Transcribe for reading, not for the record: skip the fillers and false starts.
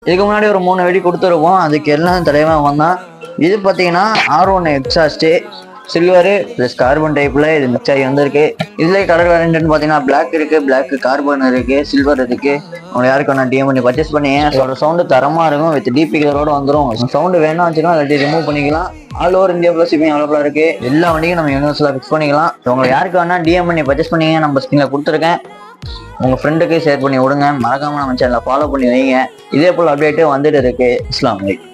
இதுக்கு முன்னாடி ஒரு 3 வெடி கொடுத்துருப்போம், அதுக்கு எல்லாம் தலைவன் வந்தான். இது பார்த்தீங்கன்னா R1 exhaust silver plus carbon டைப்ல இது மிக்ஸ் ஆகி வந்திருக்கு. இதுல கலர் வேரியன்ட்னு பார்த்தீங்கன்னா பிளாக் இருக்கு, பிளாக் கார்பன் இருக்கு, சில்வர் இருக்கு. அவங்க யாருக்கு வேணா டிஎம் பண்ணி பர்ச்சேஸ் பண்ணி அதோட சவுண்டு தரமா இருக்கும், வித் டிபி கலரோட வந்துடும். சவுண்டு வேணா வச்சுக்கலாம், இல்லாட்டி ரிமூவ் பண்ணிக்கலாம். All over India plus shipping அவைலபிளா இருக்கு. எல்லா வண்டியும் நம்ம யூனிவர்ஸ்ல ஃபிக்ஸ் பண்ணிக்கலாம். உங்களை யாருக்கு வேணா டிஎம் பண்ணி பர்ச்சேஸ் பண்ணீங்க, நம்ம ஸ்கிரீன்ல கொடுத்துருக்கேன். உங்க ஃப்ரெண்டுக்கு ஷேர் பண்ணி விடுங்க. மறக்காம நம்ம சேனலை ஃபாலோ பண்ணி வைங்க. இதே போல் அப்டேட்டு வந்துட்டு இருக்கு. அஸ்ஸலாமு அலைக்கும்.